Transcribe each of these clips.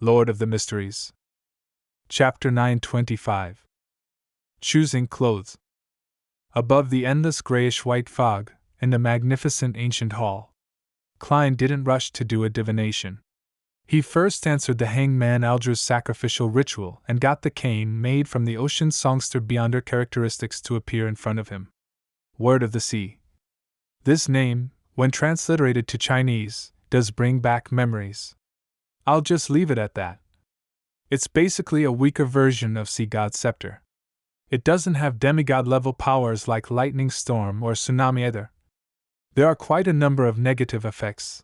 Lord of the Mysteries. Chapter 925. Choosing Clothes. Above the endless grayish-white fog, in the magnificent ancient hall, Klein didn't rush to do a divination. He first answered the hangman Aldru's sacrificial ritual and got the cane made from the ocean songster Beyonder characteristics to appear in front of him. Word of the Sea. This name, when transliterated to Chinese, does bring back memories. I'll just leave it at that. It's basically a weaker version of Sea God's Scepter. It doesn't have demigod-level powers like lightning storm or tsunami either. There are quite a number of negative effects.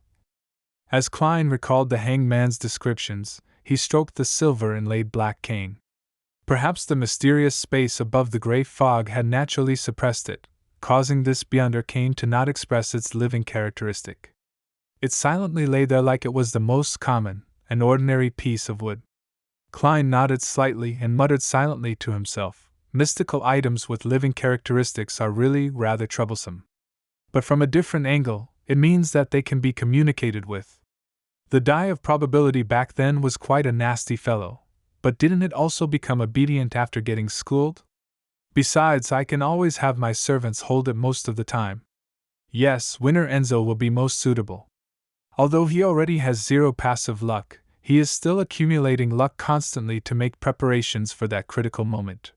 As Klein recalled the hangman's descriptions, he stroked the silver-inlaid black cane. Perhaps the mysterious space above the gray fog had naturally suppressed it, causing this Beyonder cane to not express its living characteristic. It silently lay there like it was the most common, an ordinary piece of wood. Klein nodded slightly and muttered silently to himself, mystical items with living characteristics are really rather troublesome. But from a different angle, it means that they can be communicated with. The die of probability back then was quite a nasty fellow, but didn't it also become obedient after getting schooled? Besides, I can always have my servants hold it most of the time. Yes, Winner Enzo will be most suitable. Although he already has zero passive luck, he is still accumulating luck constantly to make preparations for that critical moment.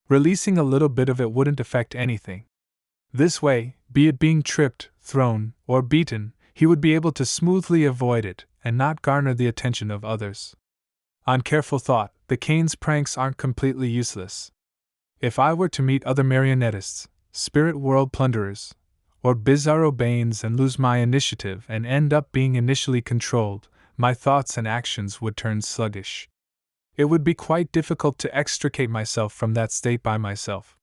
Releasing a little bit of it wouldn't affect anything. This way, be it being tripped, thrown, or beaten, he would be able to smoothly avoid it and not garner the attention of others. On careful thought, the cane's pranks aren't completely useless. If I were to meet other marionettists, spirit world plunderers, or bizarro banes and lose my initiative and end up being initially controlled, my thoughts and actions would turn sluggish. It would be quite difficult to extricate myself from that state by myself.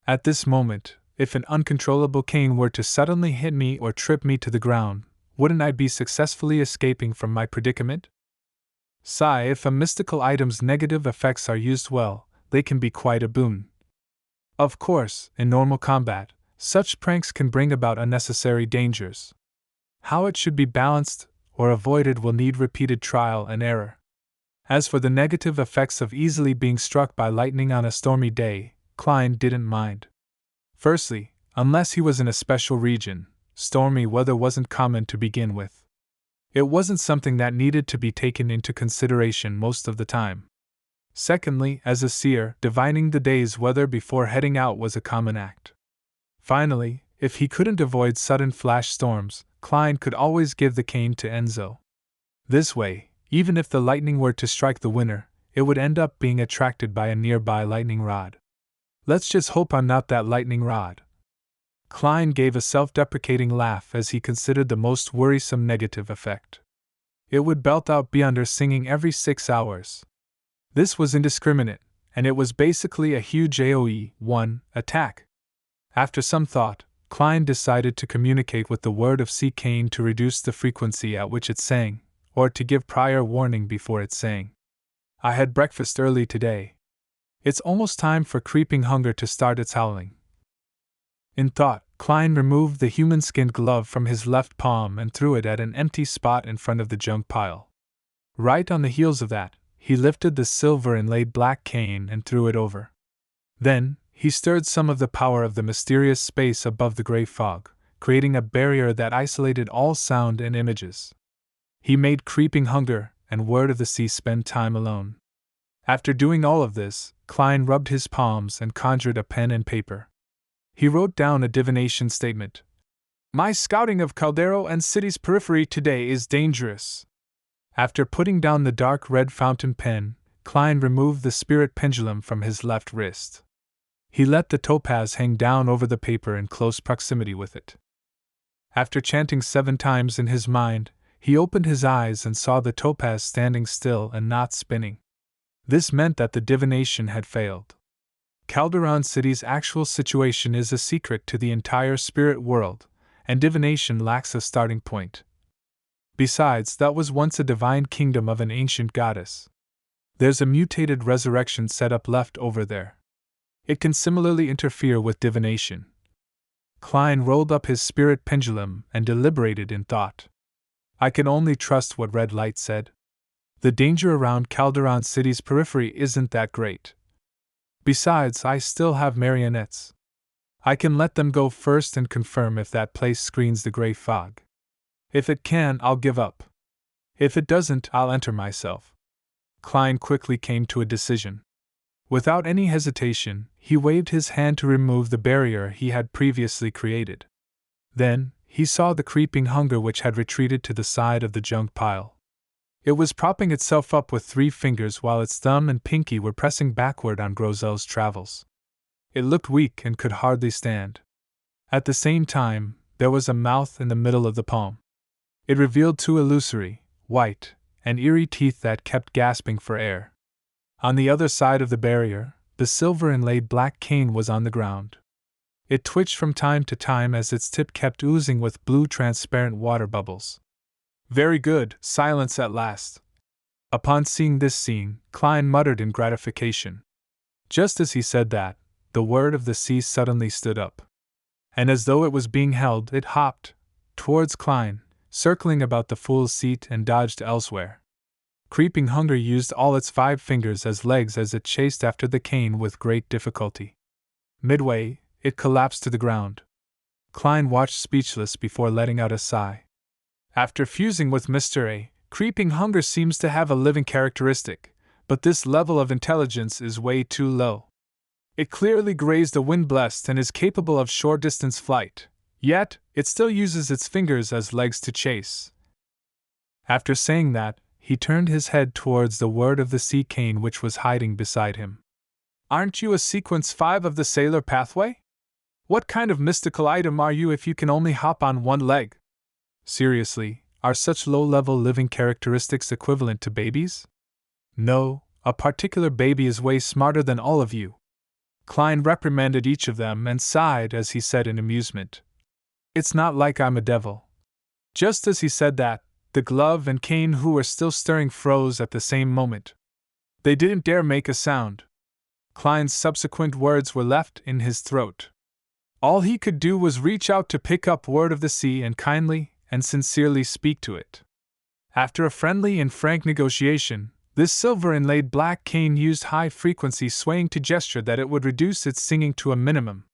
At this moment, if an uncontrollable cane were to suddenly hit me or trip me to the ground, wouldn't I be successfully escaping from my predicament? If a mystical item's negative effects are used well, they can be quite a boon. Of course, in normal combat, such pranks can bring about unnecessary dangers. How it should be balanced or avoided will need repeated trial and error. As for the negative effects of easily being struck by lightning on a stormy day, Klein didn't mind. Firstly, unless he was in a special region, stormy weather wasn't common to begin with. It wasn't something that needed to be taken into consideration most of the time. Secondly, as a seer, divining the day's weather before heading out was a common act. Finally, if he couldn't avoid sudden flash storms, Klein could always give the cane to Enzo. This way, even if the lightning were to strike the winner, it would end up being attracted by a nearby lightning rod. Let's just hope I'm not that lightning rod. Klein gave a self-deprecating laugh as he considered the most worrisome negative effect. It would belt out Beyonder singing every 6 hours. This was indiscriminate, and it was basically a huge AoE 1 attack. After some thought, Klein decided to communicate with the Word of Sea cane to reduce the frequency at which it sang, or to give prior warning before it sang. I had breakfast early today. It's almost time for creeping hunger to start its howling. In thought, Klein removed the human-skinned glove from his left palm and threw it at an empty spot in front of the junk pile. Right on the heels of that, he lifted the silver-inlaid black cane and threw it over. Then, he stirred some of the power of the mysterious space above the gray fog, creating a barrier that isolated all sound and images. He made creeping hunger and Word of the Sea spend time alone. After doing all of this, Klein rubbed his palms and conjured a pen and paper. He wrote down a divination statement. My scouting of Caldero and city's periphery today is dangerous. After putting down the dark red fountain pen, Klein removed the spirit pendulum from his left wrist. He let the topaz hang down over the paper in close proximity with it. After chanting 7 times in his mind, he opened his eyes and saw the topaz standing still and not spinning. This meant that the divination had failed. Calderon City's actual situation is a secret to the entire spirit world, and divination lacks a starting point. Besides, that was once a divine kingdom of an ancient goddess. There's a mutated resurrection setup left over there. It can similarly interfere with divination. Klein rolled up his spirit pendulum and deliberated in thought. I can only trust what red light said. The danger around Calderon City's periphery isn't that great. Besides, I still have marionettes. I can let them go first and confirm if that place screens the gray fog. If it can, I'll give up. If it doesn't, I'll enter myself. Klein quickly came to a decision. Without any hesitation, he waved his hand to remove the barrier he had previously created. Then, he saw the creeping hunger which had retreated to the side of the junk pile. It was propping itself up with 3 fingers while its thumb and pinky were pressing backward on Grozel's travels. It looked weak and could hardly stand. At the same time, there was a mouth in the middle of the palm. It revealed 2 illusory, white, and eerie teeth that kept gasping for air. On the other side of the barrier, the silver-inlaid black cane was on the ground. It twitched from time to time as its tip kept oozing with blue transparent water bubbles. Very good, silence at last. Upon seeing this scene, Klein muttered in gratification. Just as he said that, the word of the sea suddenly stood up. And as though it was being held, it hopped towards Klein, circling about the fool's seat and dodged elsewhere. Creeping hunger used all its 5 fingers as legs as it chased after the cane with great difficulty. Midway, it collapsed to the ground. Klein watched speechless before letting out a sigh. After fusing with Mr. A, creeping hunger seems to have a living characteristic, but this level of intelligence is way too low. It clearly grazed a windblast and is capable of short-distance flight, yet it still uses its fingers as legs to chase. After saying that, he turned his head towards the word of the sea cane which was hiding beside him. Aren't you a sequence 5 of the Sailor Pathway? What kind of mystical item are you if you can only hop on 1 leg? Seriously, are such low-level living characteristics equivalent to babies? No, a particular baby is way smarter than all of you. Klein reprimanded each of them and sighed as he said in amusement, "It's not like I'm a devil." Just as he said that, the glove and cane who were still stirring froze at the same moment. They didn't dare make a sound. Klein's subsequent words were left in his throat. All he could do was reach out to pick up word of the sea and kindly and sincerely speak to it. After a friendly and frank negotiation, this silver-inlaid black cane used high-frequency swaying to gesture that it would reduce its singing to a minimum.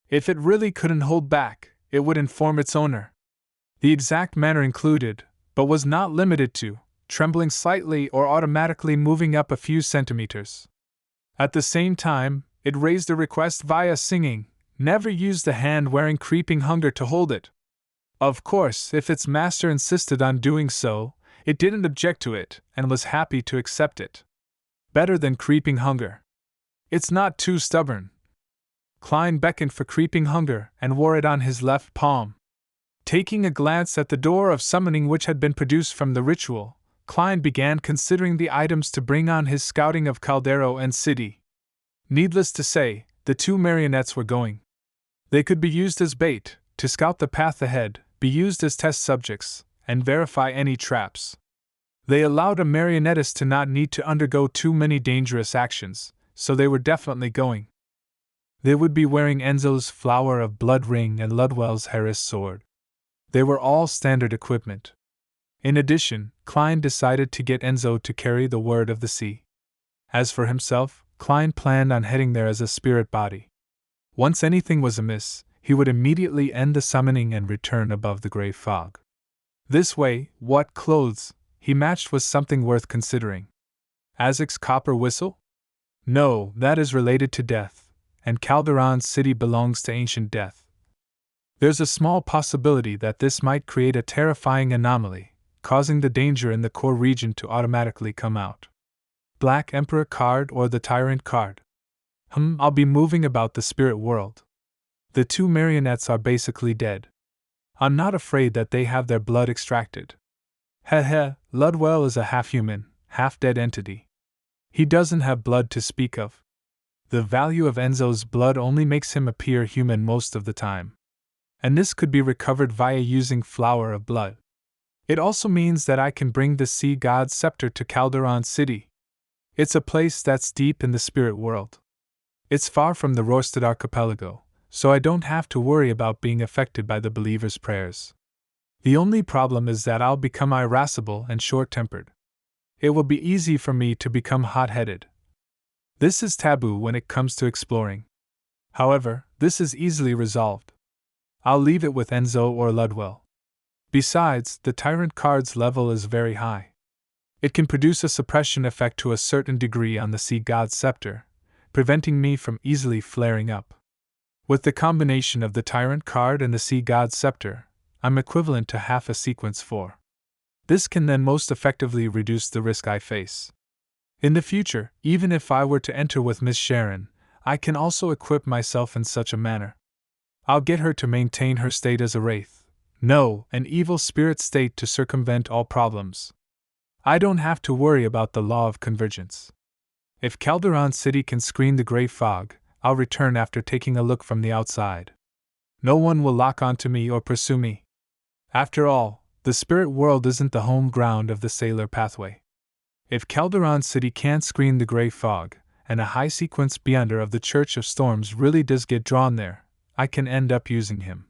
If it really couldn't hold back, it would inform its owner. The exact manner included, but was not limited to, trembling slightly or automatically moving up a few centimeters. At the same time, it raised a request via singing, never use the hand wearing creeping hunger to hold it. Of course, if its master insisted on doing so, it didn't object to it and was happy to accept it. Better than creeping hunger. It's not too stubborn. Klein beckoned for creeping hunger and wore it on his left palm. Taking a glance at the door of summoning which had been produced from the ritual, Klein began considering the items to bring on his scouting of Caldero and City. Needless to say, the 2 marionettes were going. They could be used as bait, to scout the path ahead, be used as test subjects, and verify any traps. They allowed a marionettist to not need to undergo too many dangerous actions, so they were definitely going. They would be wearing Enzo's Flower of Blood ring and Ludwell's Harris sword. They were all standard equipment. In addition, Klein decided to get Enzo to carry the word of the sea. As for himself, Klein planned on heading there as a spirit body. Once anything was amiss, he would immediately end the summoning and return above the gray fog. This way, what clothes he matched was something worth considering. Azek's copper whistle? No, that is related to death, and Calderon City belongs to ancient death. There's a small possibility that this might create a terrifying anomaly, causing the danger in the core region to automatically come out. Black Emperor card or the Tyrant card? I'll be moving about the spirit world. The 2 marionettes are basically dead. I'm not afraid that they have their blood extracted. Ludwell is a half-human, half-dead entity. He doesn't have blood to speak of. The value of Enzo's blood only makes him appear human most of the time. And this could be recovered via using Flower of Blood. It also means that I can bring the sea god's scepter to Calderon City. It's a place that's deep in the spirit world. It's far from the Rorstad archipelago, so I don't have to worry about being affected by the believer's prayers. The only problem is that I'll become irascible and short-tempered. It will be easy for me to become hot-headed. This is taboo when it comes to exploring. However, this is easily resolved. I'll leave it with Enzo or Ludwell. Besides, the tyrant card's level is very high. It can produce a suppression effect to a certain degree on the Sea God's scepter, preventing me from easily flaring up. With the combination of the tyrant card and the Sea God's scepter, I'm equivalent to half a sequence 4. This can then most effectively reduce the risk I face. In the future, even if I were to enter with Miss Sharon, I can also equip myself in such a manner. I'll get her to maintain her state as a wraith. No, an evil spirit state to circumvent all problems. I don't have to worry about the law of convergence. If Calderon City can screen the gray fog, I'll return after taking a look from the outside. No one will lock onto me or pursue me. After all, the spirit world isn't the home ground of the Sailor Pathway. If Calderon City can't screen the gray fog, and a high-sequence beyonder of the Church of Storms really does get drawn there, I can end up using him.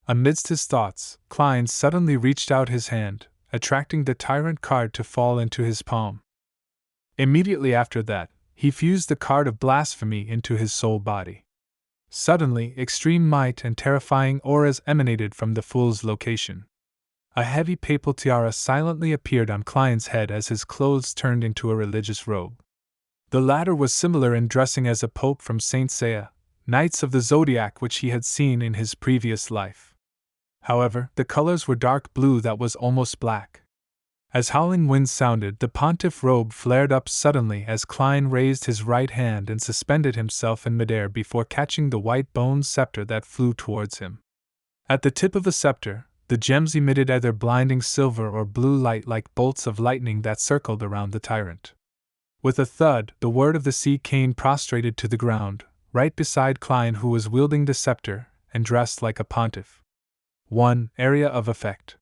Amidst his thoughts, Klein suddenly reached out his hand, attracting the tyrant card to fall into his palm. Immediately after that, he fused the card of blasphemy into his soul body. Suddenly, extreme might and terrifying auras emanated from the fool's location. A heavy papal tiara silently appeared on Klein's head as his clothes turned into a religious robe. The latter was similar in dressing as a pope from Saint Seiya, Knights of the Zodiac, which he had seen in his previous life. However, the colors were dark blue that was almost black. As howling winds sounded, the pontiff robe flared up suddenly as Klein raised his right hand and suspended himself in midair before catching the white bone scepter that flew towards him. At the tip of the scepter, the gems emitted either blinding silver or blue light like bolts of lightning that circled around the tyrant. With a thud, the Word of the Sea cane prostrated to the ground, right beside Klein, who was wielding the scepter and dressed like a pontiff. 1. Area of effect.